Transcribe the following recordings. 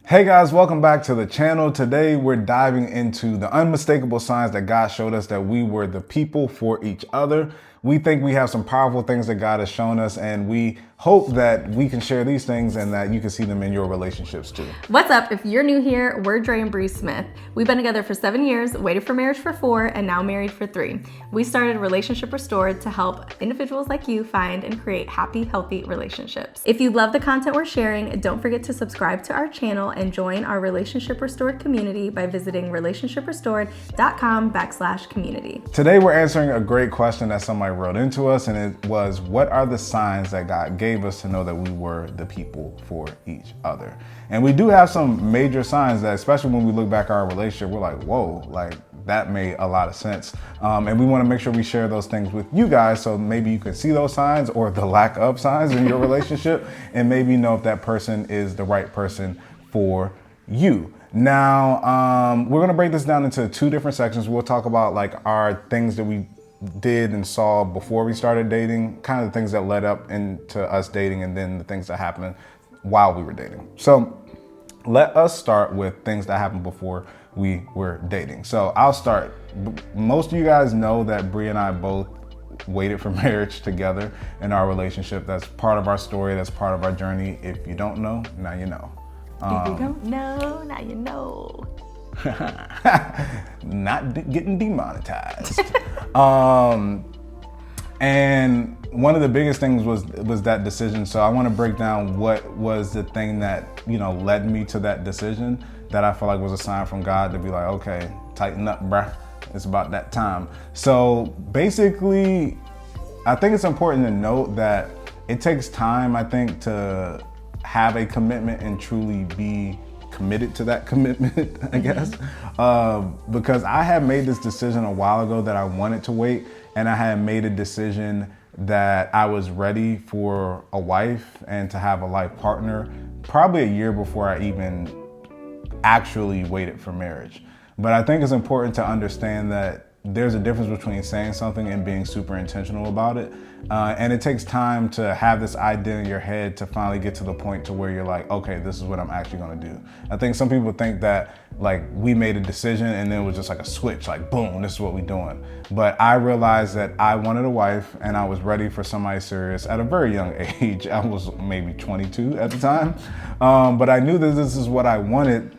Hey guys, welcome back to the channel. Today we're diving into the unmistakable signs that God showed us that we were the people for each other. We think we have some powerful things that God has shown us, and we hope that we can share these things and that you can see them in your relationships too. What's up? If you're new here, we're Dre Bre Smith. We've been together for 7 years, waited for marriage for 4, and now married for 3. We started Relationship Restored to help individuals like you find and create happy, healthy relationships. If you love the content we're sharing, don't forget to subscribe to our channel and join our Relationship Restored community by visiting relationshiprestored.com/community. Today we're answering a great question that somebody wrote into us, and it was, what are the signs that God gave us to know that we were the people for each other? And we do have some major signs that, especially when we look back at our relationship, we're like, whoa, like that made a lot of sense. And we want to make sure we share those things with you guys, so maybe you can see those signs or the lack of signs in your relationship, and maybe know if that person is the right person for you. Now, we're going to break this down into 2 different sections. We'll talk about like our things that we did and saw before we started dating, kind of the things that led up into us dating, and then the things that happened while we were dating. So let us start with things that happened before we were dating. So I'll start. Most of you guys know that Bre and I both waited for marriage together in our relationship. That's part of our story. That's part of our journey. If you don't know, now you know. If you don't know, now you know. Not getting demonetized. And one of the biggest things was that decision. So I want to break down what was the thing that, led me to that decision that I feel like was a sign from God to be like, okay, tighten up, bruh. It's about that time. So basically, I think it's important to note that it takes time, I think, to have a commitment and truly be committed to that commitment, I guess. Because I had made this decision a while ago that I wanted to wait, and I had made a decision that I was ready for a wife and to have a life partner probably a year before I even actually waited for marriage. But I think it's important to understand that there's a difference between saying something and being super intentional about it. And it takes time to have this idea in your head to finally get to the point to where you're like, okay, this is what I'm actually gonna do. I think some people think that like we made a decision and then it was just like a switch, like boom, this is what we're doing. But I realized that I wanted a wife and I was ready for somebody serious at a very young age. I was maybe 22 at the time. But I knew that this is what I wanted.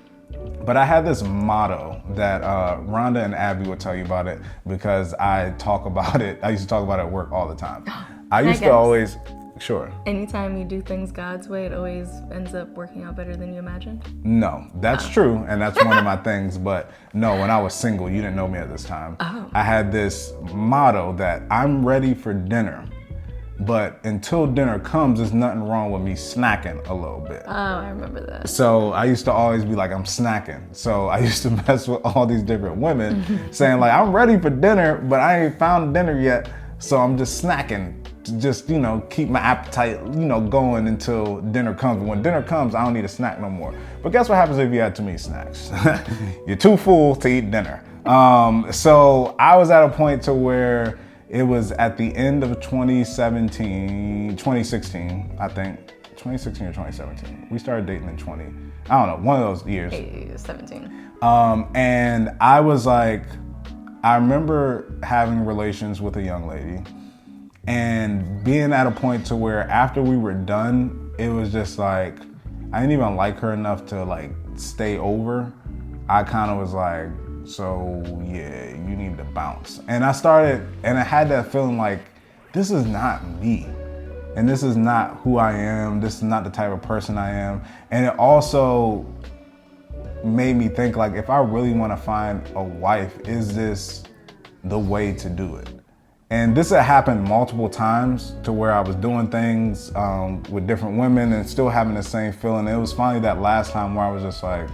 But I had this motto that Rhonda and Abby would tell you about it, because I talk about it. I used to talk about it at work all the time. I used to always, sure. Anytime you do things God's way, it always ends up working out better than you imagined? No, that's true. And that's one of my things. But no, when I was single, you didn't know me at this time. I had this motto that I'm ready for dinner. But until dinner comes, there's nothing wrong with me snacking a little bit. Oh, I remember that. So I used to always be like, I'm snacking. So I used to mess with all these different women saying like, I'm ready for dinner, but I ain't found dinner yet. So I'm just snacking to just, keep my appetite, going until dinner comes. But when dinner comes, I don't need a snack no more. But guess what happens if you had too many snacks? You're too full to eat dinner. So I was at a point to where it was at the end of 2016, I think. 2016 or 2017. We started dating in 20. I don't know, one of those years. 17. And I was like, I remember having relations with a young lady and being at a point to where after we were done, it was just like, I didn't even like her enough to like stay over. I kind of was like, so yeah, you need to bounce. And I had that feeling like, this is not me. And this is not who I am. This is not the type of person I am. And it also made me think like, if I really want to find a wife, is this the way to do it? And this had happened multiple times to where I was doing things with different women and still having the same feeling. It was finally that last time where I was just like,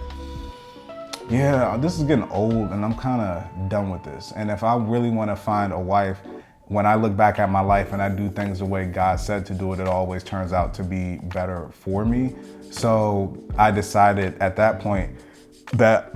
yeah, this is getting old and I'm kind of done with this. And if I really want to find a wife, when I look back at my life and I do things the way God said to do it, it always turns out to be better for me. So I decided at that point that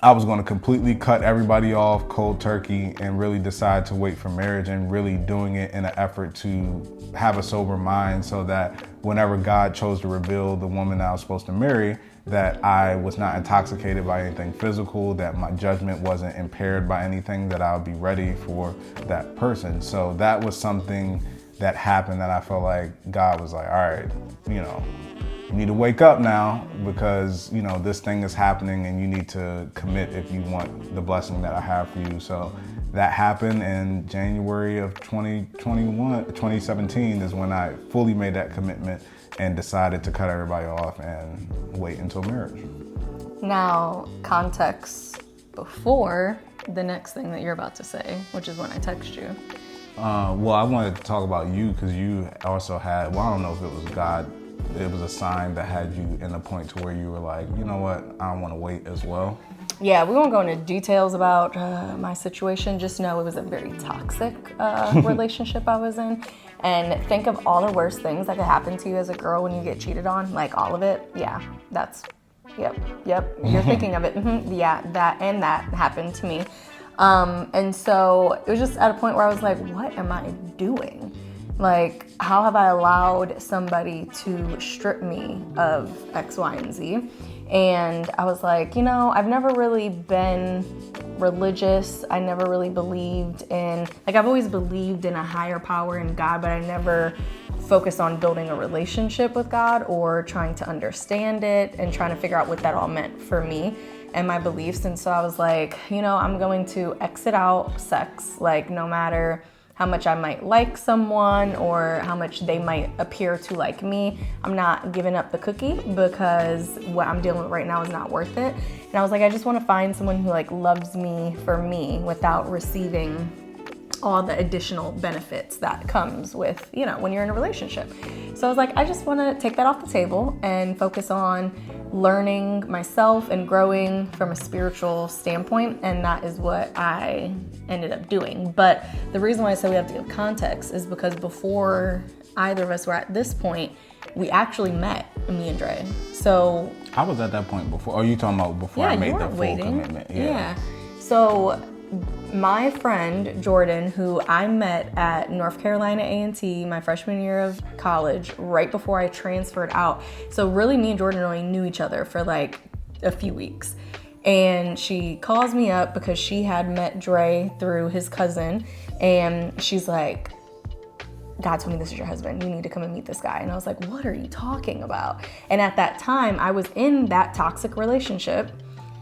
I was going to completely cut everybody off cold turkey and really decide to wait for marriage, and really doing it in an effort to have a sober mind so that whenever God chose to reveal the woman that I was supposed to marry, that I was not intoxicated by anything physical, that my judgment wasn't impaired by anything, that I would be ready for that person. So that was something that happened that I felt like God was like, all right, you need to wake up now because, this thing is happening and you need to commit if you want the blessing that I have for you. So that happened in January of 2017 is when I fully made that commitment and decided to cut everybody off and wait until marriage. Now, context before the next thing that you're about to say, which is when I text you. Well, I wanted to talk about you because you also had, I don't know if it was God, it was a sign that had you in a point to where you were like, you know what, I don't want to wait as well. Yeah, we won't go into details about my situation. Just know it was a very toxic relationship I was in. And think of all the worst things that could happen to you as a girl when you get cheated on, like all of it. Yeah, yep. You're thinking of it. Yeah, that happened to me. And so it was just at a point where I was like, what am I doing? Like, how have I allowed somebody to strip me of X, Y, and Z? And I was like, I've never really been religious. I never really believed in, I've always believed in a higher power in God, but I never focused on building a relationship with God or trying to understand it and trying to figure out what that all meant for me and my beliefs. And so I was like, I'm going to exit out sex, no matter how much I might like someone or how much they might appear to like me. I'm not giving up the cookie because what I'm dealing with right now is not worth it. And I was like, I just want to find someone who loves me for me without receiving all the additional benefits that comes with, when you're in a relationship. So I was like, I just want to take that off the table and focus on learning myself and growing from a spiritual standpoint. And that is what I ended up doing. But the reason why I said we have to give context is because before either of us were at this point, we actually met, me and Dre. So I was at that point before. Are you talking about before I made the full commitment? Yeah. So my friend Jordan, who I met at North Carolina A&T my freshman year of college, right before I transferred out. So really me and Jordan only knew each other for a few weeks. And she calls me up because she had met Dre through his cousin. And she's like, God told me this is your husband. You need to come and meet this guy. And I was like, what are you talking about? And at that time, I was in that toxic relationship.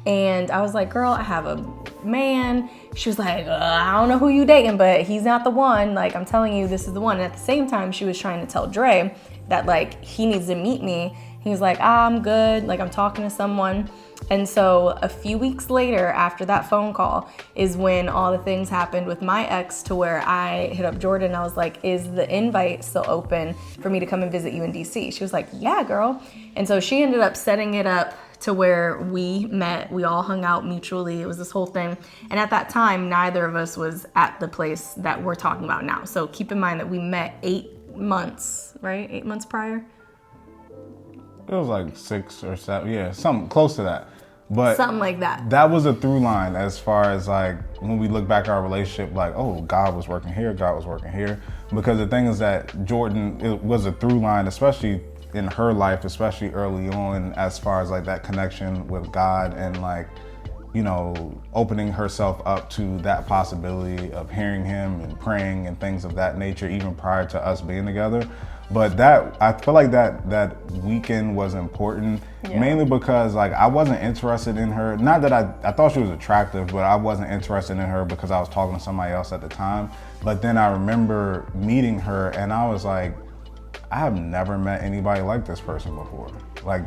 And I was like, girl, I have a man. She was like, I don't know who you dating, but he's not the one. I'm telling you, this is the one. And at the same time, she was trying to tell Dre that he needs to meet me. He was like, I'm good. I'm talking to someone. And so a few weeks later, after that phone call, is when all the things happened with my ex to where I hit up Jordan. I was like, is the invite still open for me to come and visit you in DC? She was like, yeah, girl. And so she ended up setting it up to where we met. We all hung out mutually. It was this whole thing. And at that time, neither of us was at the place that we're talking about now. So keep in mind that we met 8 months, right? 8 months prior? It was 6 or 7, yeah, something close to that. But something like that. That was a through line as far as when we look back at our relationship, God was working here, God was working here. Because the thing is that Jordan, it was a through line, especially in her life, especially early on, as far as that connection with God and opening herself up to that possibility of hearing him and praying and things of that nature, even prior to us being together. But I feel like that weekend was important, mainly because I wasn't interested in her. Not that I thought she was attractive, but I wasn't interested in her because I was talking to somebody else at the time. But then I remember meeting her and I was like, I have never met anybody like this person before.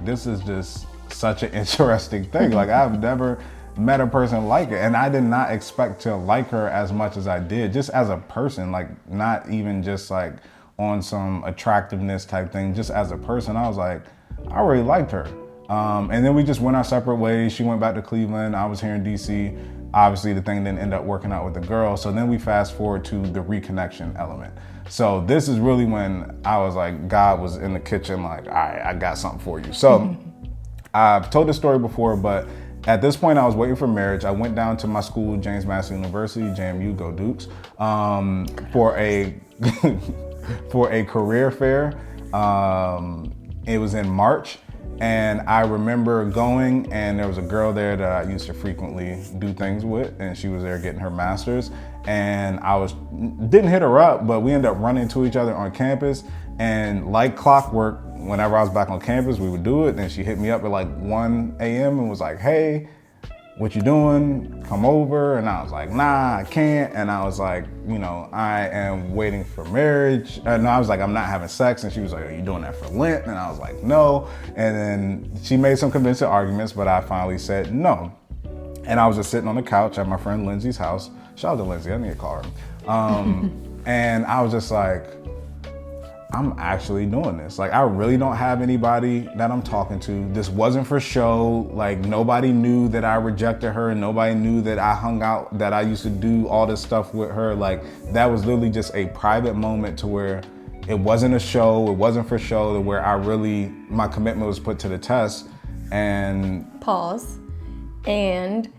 This is just such an interesting thing. I've never met a person like it. And I did not expect to like her as much as I did, just as a person, not even just on some attractiveness type thing, just as a person. I was like, I really liked her. And then we just went our separate ways. She went back to Cleveland. I was here in DC. Obviously the thing didn't end up working out with the girl. So then we fast forward to the reconnection element. So this is really when I was like, God was in the kitchen all right, I got something for you. So I've told this story before, but at this point I was waiting for marriage. I went down to my school, James Madison University, JMU, go Dukes, for a for a career fair. It was in March. And I remember going, and there was a girl there that I used to frequently do things with, and she was there getting her master's. And didn't hit her up, but we ended up running into each other on campus. And like clockwork, whenever I was back on campus, we would do it. And she hit me up at like 1 a.m. and was like, hey, what you doing? Come over. And I was like, nah, I can't. And I was like, I am waiting for marriage. And I was like, I'm not having sex. And she was like, are you doing that for Lent? And I was like, no. And then she made some convincing arguments, but I finally said no. And I was just sitting on the couch at my friend Lindsay's house. Shout out to Lindsay, I need to call her. And I was just like, I'm actually doing this. Like, I really don't have anybody that I'm talking to. This wasn't for show. Like, nobody knew that I rejected her. Nobody knew that I hung out, that I used to do all this stuff with her. Like, that was literally just a private moment to where it wasn't a show. It wasn't for show, to where my commitment was put to the test. And pause. And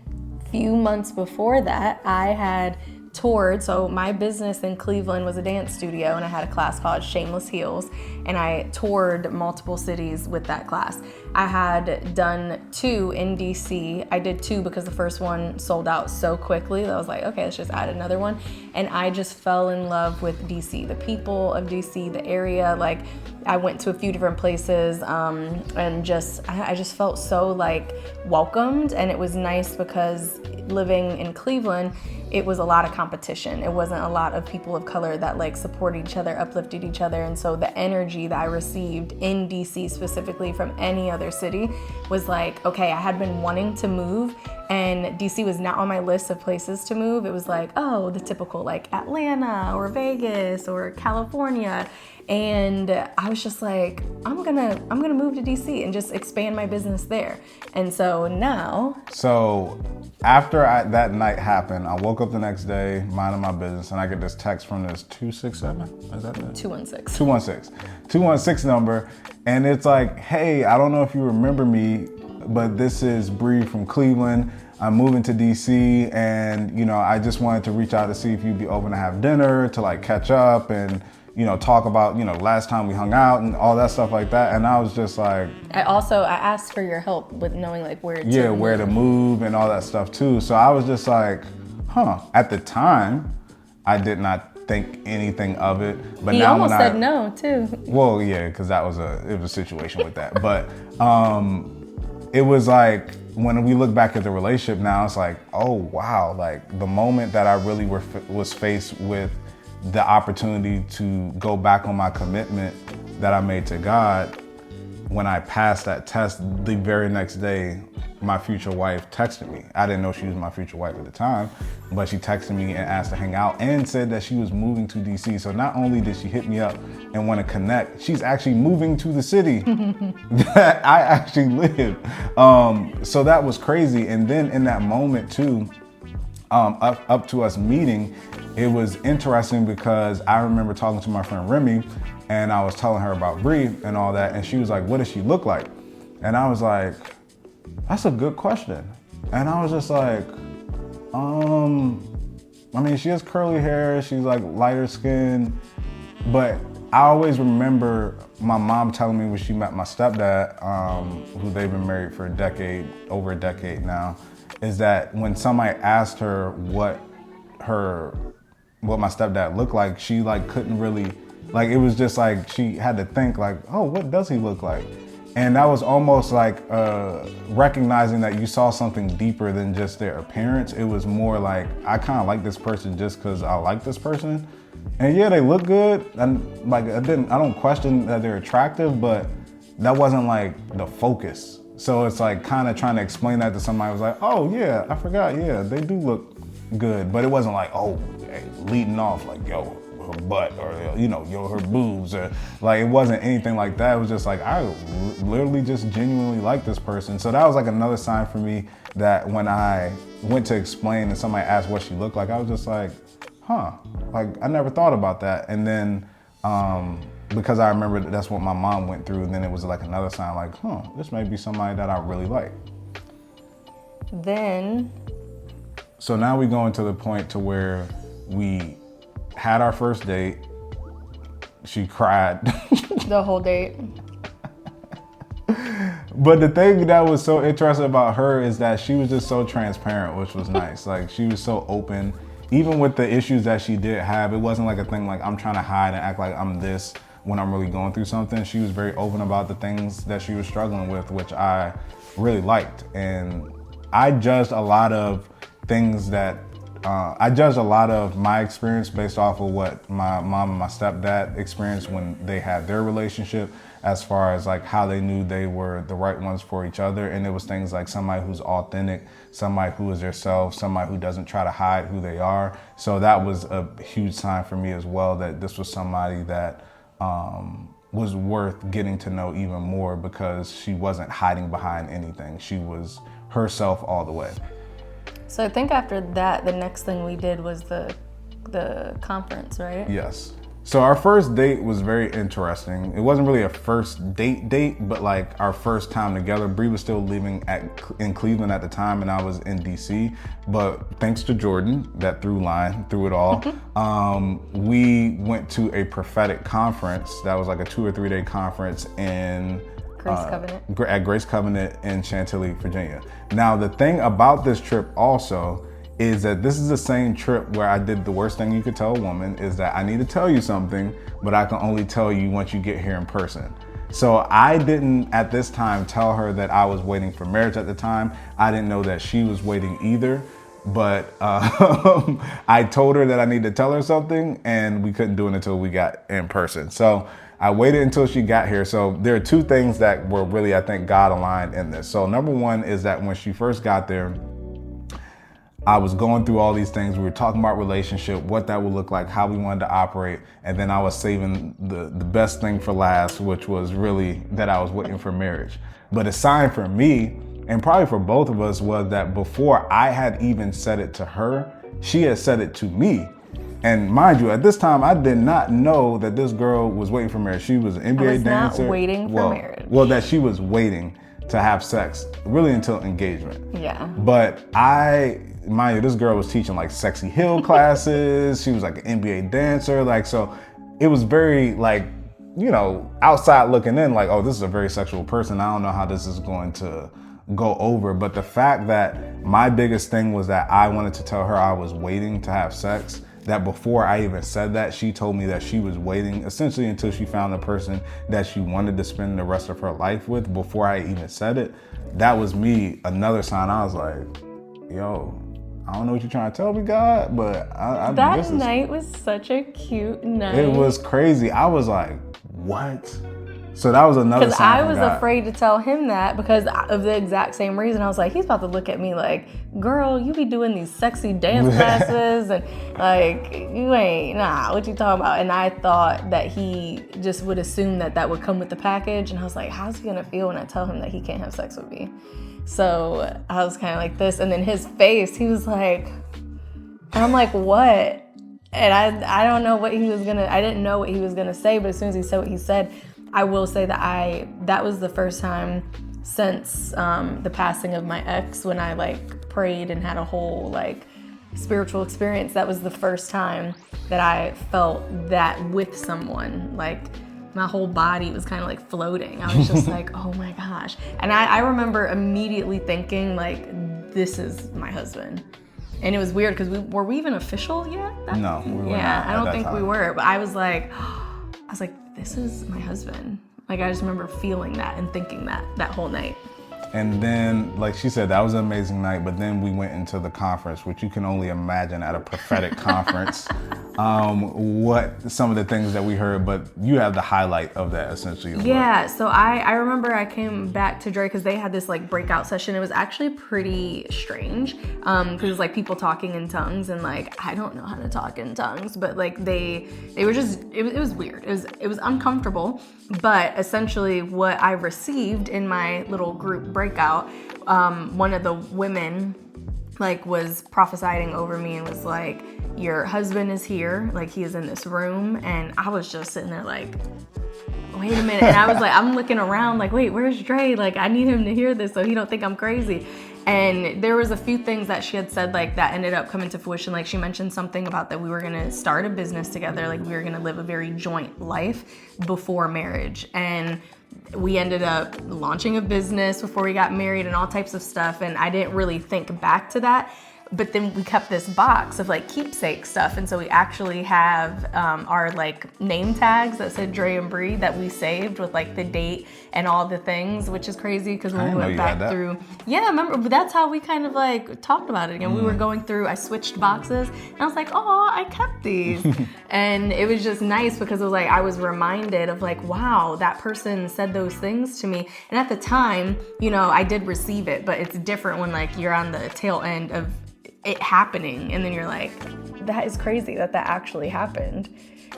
few months before that, I had toured. So my business in Cleveland was a dance studio, and I had a class called Shameless Heels, and I toured multiple cities with that class. I had done 2 in DC. I did 2 because the first one sold out so quickly that I was like, okay, let's just add another one. And I just fell in love with DC, the people of DC, the area. Like, I went to a few different places, and I just felt so like welcomed. And it was nice because living in Cleveland, it was a lot of competition. It wasn't a lot of people of color that like supported each other, uplifted each other. And so the energy that I received in DC specifically from any other city was like, okay, I had been wanting to move, and DC was not on my list of places to move. It was like, oh, the typical like Atlanta or Vegas or California. And I was just like, I'm gonna move to DC and just expand my business there. And so now. So after that night happened, I woke up the next day, minding my business, and I get this text from this 267, is that it? 216 number. And it's like, hey, I don't know if you remember me, but this is Bre from Cleveland. I'm moving to DC, and I just wanted to reach out to see if you'd be open to have dinner, to like catch up and talk about, last time we hung out and all that stuff like that. And I was just like, I asked for your help with knowing like where to move and all that stuff too. So I was just like, at the time, I did not think anything of it. But he now almost said no too. Well, yeah, because it was a situation with that. But it was like, when we look back at the relationship now, it's like, oh wow, like the moment that I really was faced with the opportunity to go back on my commitment that I made to God, when I passed that test, the very next day, my future wife texted me. I didn't know she was my future wife at the time, but she texted me and asked to hang out and said that she was moving to DC. So not only did she hit me up and want to connect, she's actually moving to the city that I actually live. So that was crazy. And then in that moment too, up to us meeting, it was interesting because I remember talking to my friend Remy, and I was telling her about Bre and all that, and she was like, what does she look like? And I was like, that's a good question. And I was just like, she has curly hair, she's like lighter skin, but I always remember my mom telling me when she met my stepdad, who they've been married for over a decade now, is that when somebody asked her what my stepdad looked like, she like couldn't really, like, it was just like she had to think like, oh, what does he look like? And that was almost like recognizing that you saw something deeper than just their appearance. It was more like, I kind of like this person just because I like this person. And yeah, they look good, and like I don't question that they're attractive, but that wasn't like the focus. So it's like kind of trying to explain that to somebody who was like, oh yeah, I forgot, yeah, they do look good. But it wasn't like, oh, leading off like, yo, her butt, or yo, her boobs, or like, it wasn't anything like that. It was just like, I literally just genuinely like this person. So that was like another sign for me that when I went to explain and somebody asked what she looked like, I was just like, like I never thought about that. And then because I remember that's what my mom went through, and then it was like another sign like, this may be somebody that I really like. So now we go into the point to where we had our first date. She cried. The whole date. But the thing that was so interesting about her is that she was just so transparent, which was nice. Like, she was so open. Even with the issues that she did have, it wasn't like a thing like I'm trying to hide and act like I'm this when I'm really going through something. She was very open about the things that she was struggling with, which I really liked. And I judged a lot of things that I judged a lot of my experience based off of what my mom and my stepdad experienced when they had their relationship, as far as like how they knew they were the right ones for each other. And it was things like somebody who's authentic, somebody who is themselves, somebody who doesn't try to hide who they are. So that was a huge sign for me as well, that this was somebody that was worth getting to know even more, because she wasn't hiding behind anything. She was herself all the way. So I think after that, the next thing we did was the conference, right? Yes. So our first date was very interesting. It wasn't really a first date, but like our first time together. Bre was still living in Cleveland at the time, and I was in DC. But thanks to Jordan, that through line through it all, we went to a prophetic conference. That was like a 2 or 3 day conference in Grace Covenant. At Grace Covenant in Chantilly, Virginia. Now, the thing about this trip also is that this is the same trip where I did the worst thing you could tell a woman, is that I need to tell you something, but I can only tell you once you get here in person. So I didn't at this time tell her that I was waiting for marriage at the time. I didn't know that she was waiting either, but I told her that I needed to tell her something, and we couldn't do it until we got in person. So I waited until she got here. So there are two things that were really, I think, God aligned in this. So number one is that when she first got there, I was going through all these things. We were talking about relationship, what that would look like, how we wanted to operate. And then I was saving the best thing for last, which was really that I was waiting for marriage. But a sign for me, and probably for both of us, was that before I had even said it to her, she had said it to me. And mind you, at this time, I did not know that this girl was waiting for marriage. She was an NBA dancer. Not waiting for marriage. Well, that she was waiting to have sex, really until engagement. Yeah. But mind you, this girl was teaching like sexy heel classes. She was like an NBA dancer. Like, so it was very like, you know, outside looking in, like, oh, this is a very sexual person. I don't know how this is going to go over. But the fact that my biggest thing was that I wanted to tell her I was waiting to have sex, that before I even said that, she told me that she was waiting essentially until she found the person that she wanted to spend the rest of her life with, before I even said it. That was me, another sign. I was like, yo, I don't know what you're trying to tell me, God, but that night was such a cute night. It was crazy. I was like, what? So that was another sign. Because I was afraid to tell him that because of the exact same reason. I was like, he's about to look at me like, girl, you be doing these sexy dance classes and like, you ain't, nah, what you talking about? And I thought that he just would assume that that would come with the package. And I was like, how's he gonna feel when I tell him that he can't have sex with me? So I was kind of like this. And then his face, he was like, and I'm like, what? And I don't know what he was I didn't know what he was gonna say, but as soon as he said what he said, I will say that that was the first time since the passing of my ex, when I like prayed and had a whole like spiritual experience. That was the first time that I felt that with someone. Like my whole body was kind of like floating. I was just like, oh my gosh. And I remember immediately thinking like, this is my husband. And it was weird because were we even official yet? No, we were not. Yeah, I don't think we were. But I was like, this is my husband. Like, I just remember feeling that and thinking that whole night. And then, like she said, that was an amazing night. But then we went into the conference, which you can only imagine at a prophetic conference, what some of the things that we heard. But you have the highlight of that essentially. Yeah, so I remember I came back to Dre because they had this like breakout session. It was actually pretty strange because it was like people talking in tongues, and like I don't know how to talk in tongues, but like they were just it was weird. It was uncomfortable. But essentially what I received in my little group breakout, one of the women like was prophesying over me and was like, your husband is here, like he is in this room. And I was just sitting there like, wait a minute. And I was like, I'm looking around like, wait, where's Dre? Like I need him to hear this so he don't think I'm crazy. And there was a few things that she had said like that ended up coming to fruition. Like she mentioned something about that we were gonna start a business together. Like we were gonna live a very joint life before marriage. And We ended up launching a business before we got married and all types of stuff. And I didn't really think back to that. But then we kept this box of like keepsake stuff. And so we actually have our like name tags that said Dre and Bre that we saved with like the date and all the things, which is crazy because when we went back through, remember, that's how we kind of like talked about it again. We were going through, I switched boxes and I was like, oh, I kept these. And it was just nice because it was like, I was reminded of like, wow, that person said those things to me. And at the time, you know, I did receive it, but it's different when like you're on the tail end of it happening and then you're like, that is crazy that actually happened.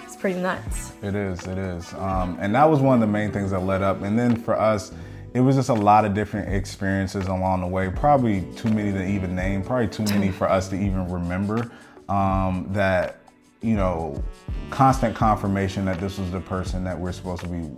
It's pretty nuts. It is. And that was one of the main things that led up. And then for us, it was just a lot of different experiences along the way, probably too many to even name, probably too many for us to even remember, that, you know, constant confirmation that this was the person that we're supposed to be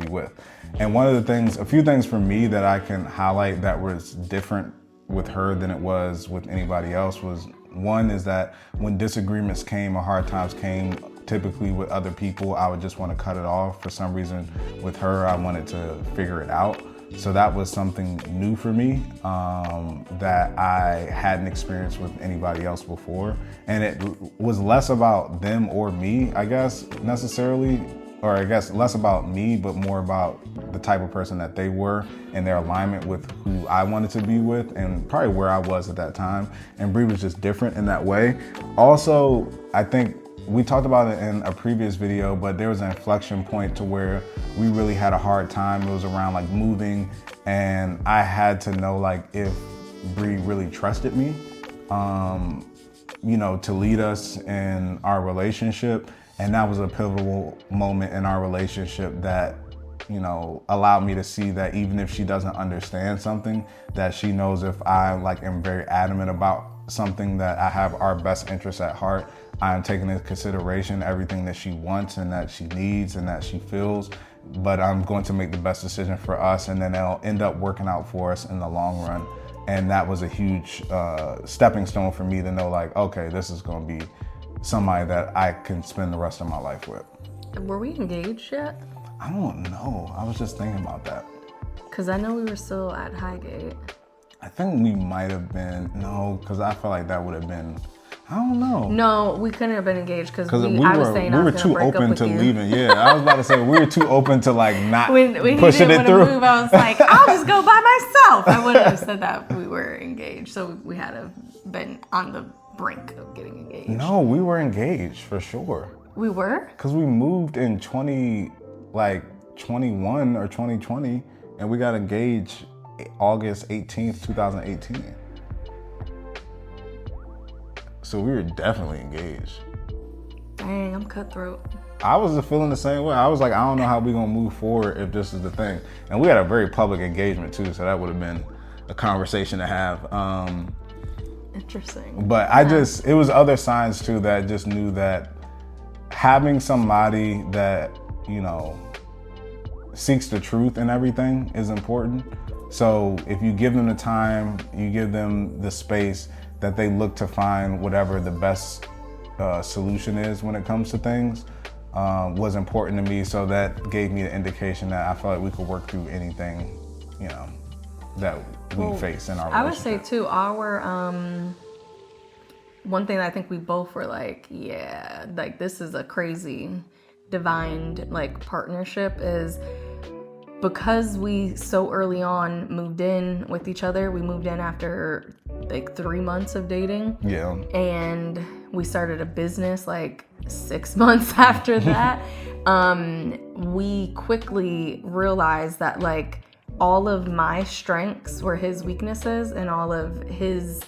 with. And one of the things, a few things for me that I can highlight that was different with her than it was with anybody else was, one is that when disagreements came or hard times came, typically with other people, I would just want to cut it off. For some reason with her, I wanted to figure it out. So that was something new for me, that I hadn't experienced with anybody else before. And it was less about them or me, I guess, necessarily, or I guess less about me, but more about the type of person that they were and their alignment with who I wanted to be with and probably where I was at that time. And Bre was just different in that way. Also, I think we talked about it in a previous video, but there was an inflection point to where we really had a hard time. It was around like moving, and I had to know like if Bre really trusted me, you know, to lead us in our relationship. And that was a pivotal moment in our relationship that, you know, allowed me to see that even if she doesn't understand something, that she knows if I like am very adamant about something, that I have our best interests at heart. I am taking into consideration everything that she wants and that she needs and that she feels, but I'm going to make the best decision for us, and then it'll end up working out for us in the long run. And that was a huge stepping stone for me to know like, okay, this is going to be somebody that I can spend the rest of my life with. Were we engaged yet? I don't know. I was just thinking about that. Because I know we were still at Highgate. I think we might have been, no, because I feel like that would have been, I don't know. No, we couldn't have been engaged because we were too open to leaving. Yeah, I was about to say we were too open to like not when pushing it through. Move, I was like, I'll just go by myself. I wouldn't have said that we were engaged. So we had to have been on the brink of getting engaged. No, we were engaged for sure. We were? Because we moved in 2021 or 2020, and we got engaged August 18th, 2018. So we were definitely engaged. Dang, I'm cutthroat. I was feeling the same way. I was like, I don't know how we're gonna move forward if this is the thing. And we had a very public engagement too, so that would have been a conversation to have. Interesting. But it was other signs too that I just knew that having somebody that, you know, seeks the truth in everything is important. So if you give them the time, you give them the space, that they look to find whatever the best solution is when it comes to things, was important to me. So that gave me the indication that I felt like we could work through anything, you know, that we face in our relationship. I would say too, our one thing that I think we both were like, yeah, like this is a crazy divine like partnership, is because we so early on moved in with each other. We moved in after like 3 months of dating. Yeah. And we started a business like 6 months after that. We quickly realized that like all of my strengths were his weaknesses and all of his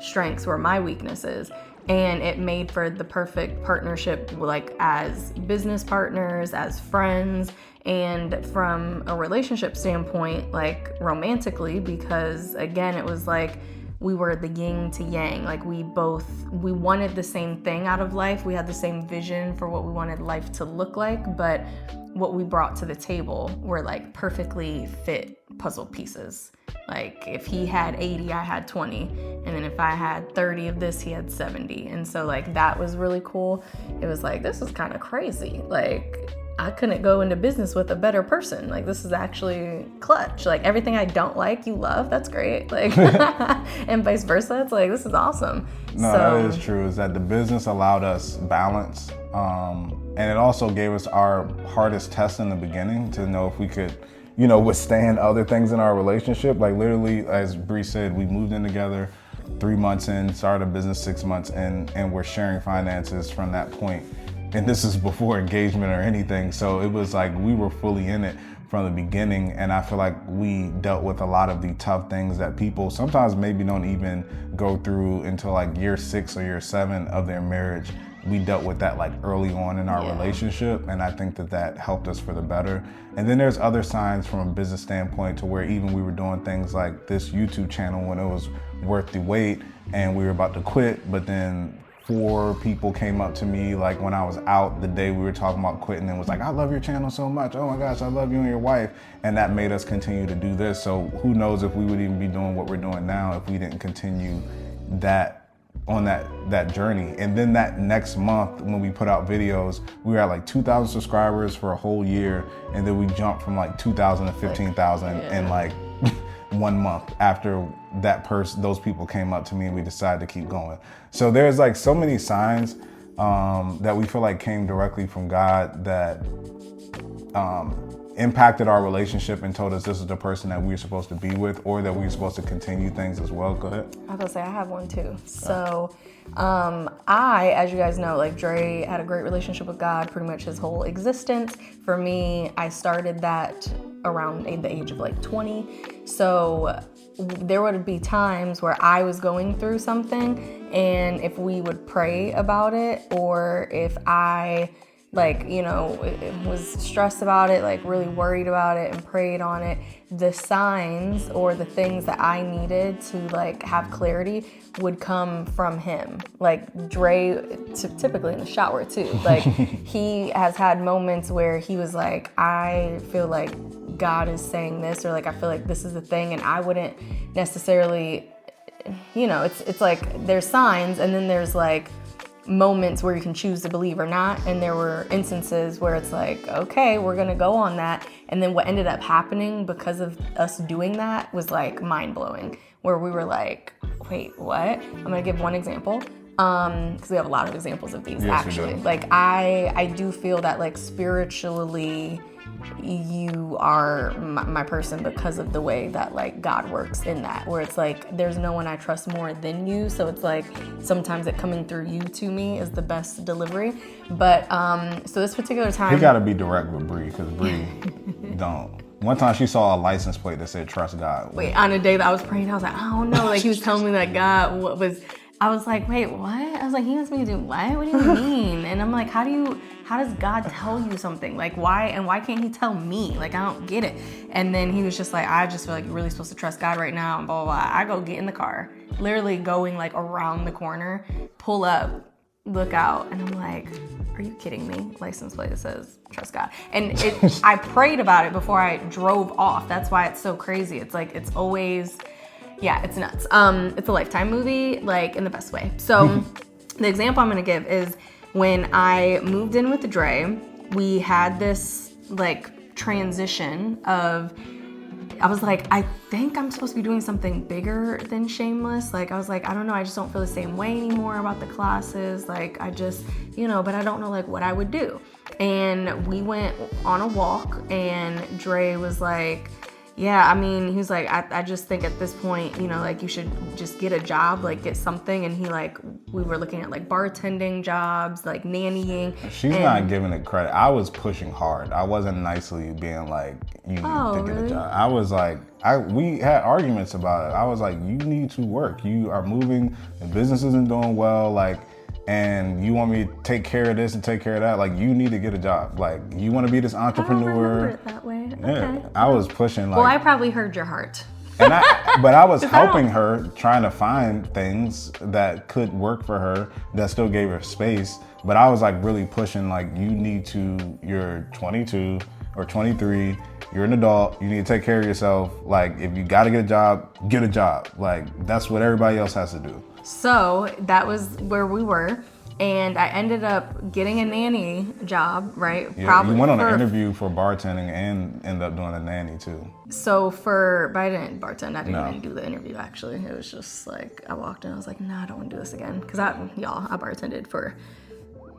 strengths were my weaknesses. And it made for the perfect partnership, like as business partners, as friends, and from a relationship standpoint, like romantically, because again, it was like we were the yin to yang. Like we wanted the same thing out of life. We had the same vision for what we wanted life to look like, but what we brought to the table were like perfectly fit puzzle pieces. Like if he had 80, I had 20. And then if I had 30 of this, he had 70. And so like that was really cool. It was like, this is kind of crazy. Like I couldn't go into business with a better person. Like, this is actually clutch. Like, everything I don't like, you love. That's great. Like, and vice versa. It's like, this is awesome. No, that is true. Is that the business allowed us balance, and it also gave us our hardest test in the beginning to know if we could, withstand other things in our relationship. Like, literally, as Bre said, we moved in together 3 months in, started a business 6 months in, and we're sharing finances from that point. And this is before engagement or anything. So it was like we were fully in it from the beginning. And I feel like we dealt with a lot of the tough things that people sometimes maybe don't even go through until like year 6 or year 7 of their marriage. We dealt with that like early on in our relationship. And I think that helped us for the better. And then there's other signs from a business standpoint to where even we were doing things like this YouTube channel when it was worth the wait and we were about to quit, but then 4 people came up to me like when I was out the day we were talking about quitting and was like, I love your channel so much. Oh my gosh, I love you and your wife. And that made us continue to do this. So who knows if we would even be doing what we're doing now if we didn't continue that on that journey. And then that next month when we put out videos, we were at like 2,000 subscribers for a whole year. And then we jumped from like 2,000 to 15,000 in like 1 month after those people came up to me and we decided to keep going. So there's like so many signs that we feel like came directly from God that impacted our relationship and told us this is the person that we're supposed to be with or that we're supposed to continue things as well. Go ahead. I was gonna say I have one too. So as you guys know, like Dre had a great relationship with God pretty much his whole existence. For me, I started that around the age of like 20. So there would be times where I was going through something, and if we would pray about it, or if I was stressed about it, like really worried about it and prayed on it, the signs or the things that I needed to like have clarity would come from him. Like Dre, typically in the shower too. Like he has had moments where he was like, I feel like God is saying this, or like, I feel like this is the thing. And I wouldn't necessarily, it's like there's signs and then there's like moments where you can choose to believe or not. And there were instances where it's like, okay, we're gonna go on that. And then what ended up happening because of us doing that was like mind blowing, where we were like, wait, what? I'm gonna give one example. Because we have a lot of examples of these actually. Like I do feel that like spiritually you are my person because of the way that like God works in that, where it's like there's no one I trust more than you. So it's like sometimes it coming through you to me is the best delivery. But so this particular time, he got to be direct with Bre because Bre don't. One time she saw a license plate that said "Trust God." Wait, on a day that I was praying, I was like, I don't know. Like he was telling me that God was. I was like, wait, what? I was like, he wants me to do what? What do you mean? And I'm like, how does God tell you something? Like, why? And why can't he tell me? Like, I don't get it. And then he was just like, I just feel like you're really supposed to trust God right now and blah, blah, blah. I go get in the car, literally going like around the corner, pull up, look out. And I'm like, are you kidding me? License plate that says trust God. And I prayed about it before I drove off. That's why it's so crazy. It's like, it's always... Yeah, it's nuts. It's a Lifetime movie, like in the best way. So the example I'm gonna give is when I moved in with Dre, we had this like transition of, I was like, I think I'm supposed to be doing something bigger than Shameless. Like I was like, I don't know, I just don't feel the same way anymore about the classes. Like I just, but I don't know like what I would do. And we went on a walk and Dre was like, yeah, I mean, he was like, I just think at this point, like you should just get a job, like get something. And we were looking at like bartending jobs, like nannying. She's not giving it credit. I was pushing hard. I wasn't nicely being like, you need to get a job. I was like, we had arguments about it. I was like, you need to work. You are moving, the business isn't doing well, like, and you want me to take care of this and take care of that, like you need to get a job. Like you want to be this entrepreneur. I don't remember it that way. Yeah, okay. I was pushing like. Well, I probably heard your heart. But I was helping her, trying to find things that could work for her that still gave her space. But I was like really pushing like, you're 22 or 23, you're an adult, you need to take care of yourself. Like if you got to get a job, get a job. Like that's what everybody else has to do. So that was where we were. And I ended up getting a nanny job, right? Yeah, you went on an interview for bartending and ended up doing a nanny too. But I didn't bartend. I didn't even do the interview, actually. It was just like, I walked in, I was like, no, I don't want to do this again. Because I bartended for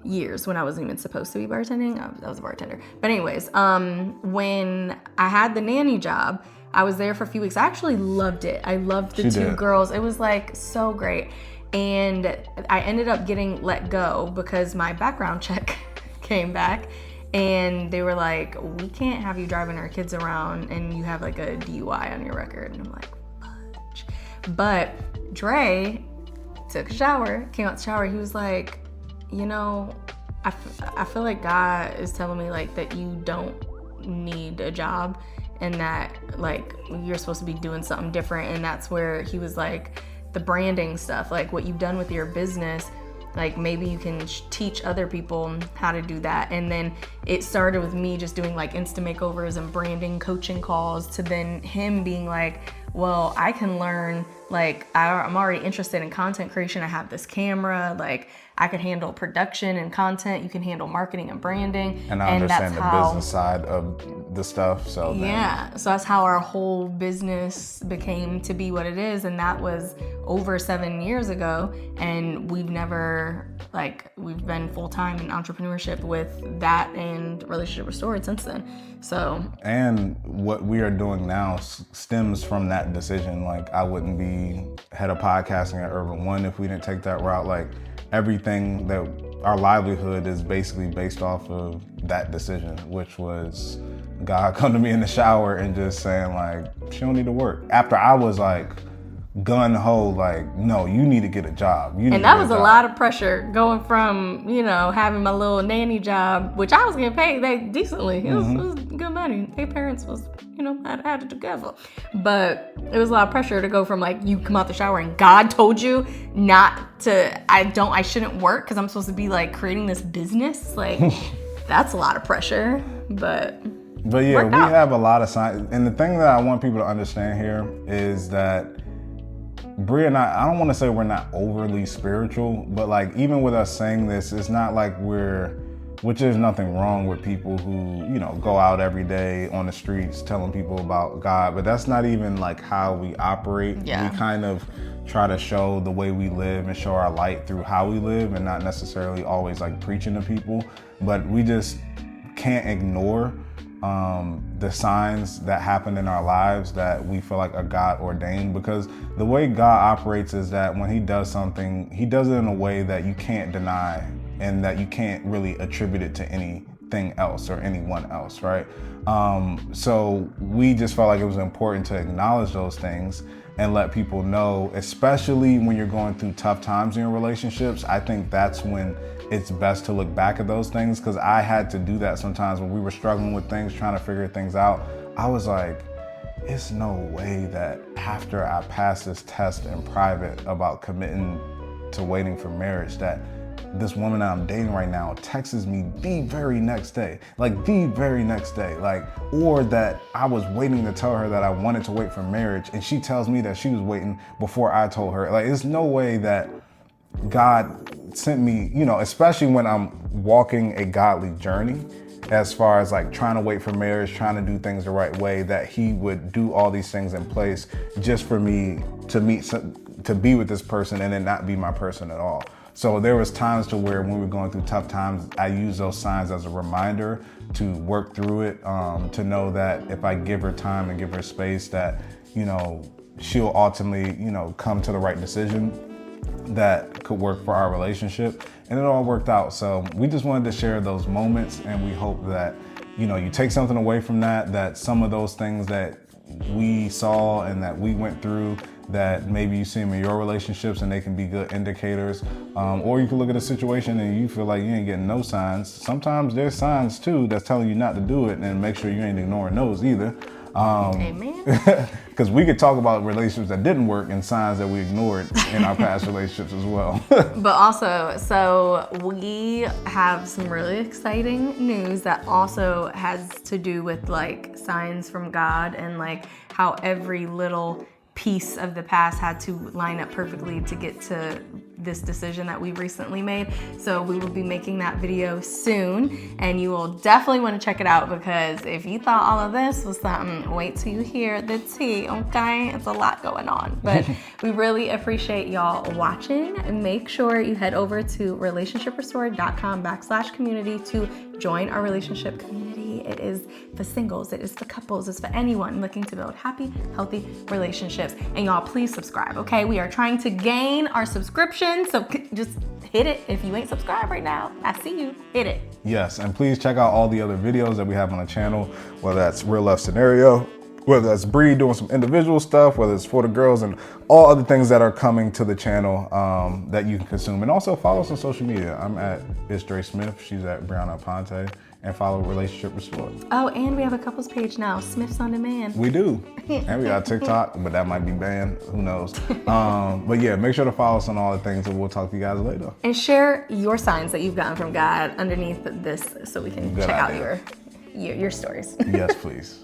years when I wasn't even supposed to be bartending. I was a bartender. But anyways, when I had the nanny job, I was there for a few weeks. I actually loved it. I loved the two girls. It was like so great. And I ended up getting let go because my background check came back and they were like, we can't have you driving our kids around and you have like a DUI on your record. And I'm like, fudge. But Dre took a shower, came out the shower. He was like, you know, I feel like God is telling me like that you don't need a job and that like you're supposed to be doing something different. And that's where he was like, the branding stuff, like what you've done with your business, like maybe you can teach other people how to do that. And then it started with me just doing like Insta makeovers and branding coaching calls to then him being like, well, I can learn, like I'm already interested in content creation. I have this camera, like I can handle production and content. You can handle marketing and branding. And I understand the business side of the stuff. So so that's how our whole business became to be what it is. And that was over 7 years ago. And we've been full-time in entrepreneurship with that and Relationship Restored since then. So. And what we are doing now stems from that decision. Like I wouldn't be head of podcasting at Urban One if we didn't take that route. Like everything that our livelihood is basically based off of that decision, which was God come to me in the shower and just saying like, she don't need to work. After I was like gun ho, like, no, you need to get a job. And that was a lot of pressure going from, having my little nanny job, which I was getting paid like decently. It was good money. Their parents was, had it together. But it was a lot of pressure to go from like, you come out the shower and God told you I shouldn't work because I'm supposed to be like creating this business. Like, that's a lot of pressure, but yeah, we have a lot of signs. And the thing that I want people to understand here is that Bre and I don't want to say we're not overly spiritual, but like even with us saying this, it's not like which there's nothing wrong with people who, go out every day on the streets telling people about God, but that's not even like how we operate. Yeah. We kind of try to show the way we live and show our light through how we live and not necessarily always like preaching to people, but we just can't ignore the signs that happen in our lives that we feel like are God ordained, because the way God operates is that when he does something, he does it in a way that you can't deny and that you can't really attribute it to anything else or anyone else, right? So we just felt like it was important to acknowledge those things and let people know, especially when you're going through tough times in your relationships. I think that's when it's best to look back at those things, because I had to do that sometimes when we were struggling with things, trying to figure things out. I was like, it's no way that after I passed this test in private about committing to waiting for marriage, that this woman that I'm dating right now texts me the very next day, like, or that I was waiting to tell her that I wanted to wait for marriage and she tells me that she was waiting before I told her. Like, there's no way that God sent me, especially when I'm walking a godly journey, as far as like trying to wait for marriage, trying to do things the right way, that he would do all these things in place just for me to be with this person and then not be my person at all. So there was times to where when we were going through tough times, I use those signs as a reminder to work through it, to know that if I give her time and give her space, that, she'll ultimately, come to the right decision that could work for our relationship. And it all worked out. So we just wanted to share those moments, and we hope that, you take something away from that some of those things that we saw and that we went through, that maybe you see them in your relationships and they can be good indicators. Or you can look at a situation and you feel like you ain't getting no signs. Sometimes there's signs too that's telling you not to do it, and make sure you ain't ignoring those either. Amen. Because we could talk about relationships that didn't work and signs that we ignored in our past relationships as well. But also, so we have some really exciting news that also has to do with like signs from God and like how every little piece of the past had to line up perfectly to get to this decision that we recently made. So we will be making that video soon, and you will definitely want to check it out, because if you thought all of this was something, wait till you hear the tea, okay? It's a lot going on. But we really appreciate y'all watching. Make sure you head over to relationshiprestored.com/community to join our relationship community. It is for singles, it is for couples, it's for anyone looking to build happy, healthy relationships. And y'all, please subscribe, okay? We are trying to gain our subscription, so just hit it. If you ain't subscribed right now, I see you, hit it. Yes, and please check out all the other videos that we have on the channel, whether that's Real Love Scenario, whether that's Bre doing some individual stuff, whether it's for the girls, and all other things that are coming to the channel that you can consume. And also follow us on social media. I'm at It's Dre Smith. She's at Brianna Ponte. And follow Relationship Restored. Oh, and we have a couples page now, Smith's on Demand. We do. And we got TikTok, but that might be banned. Who knows? But yeah, make sure to follow us on all the things, and we'll talk to you guys later. And share your signs that you've gotten from God underneath this, so we can check out your stories. Yes, please.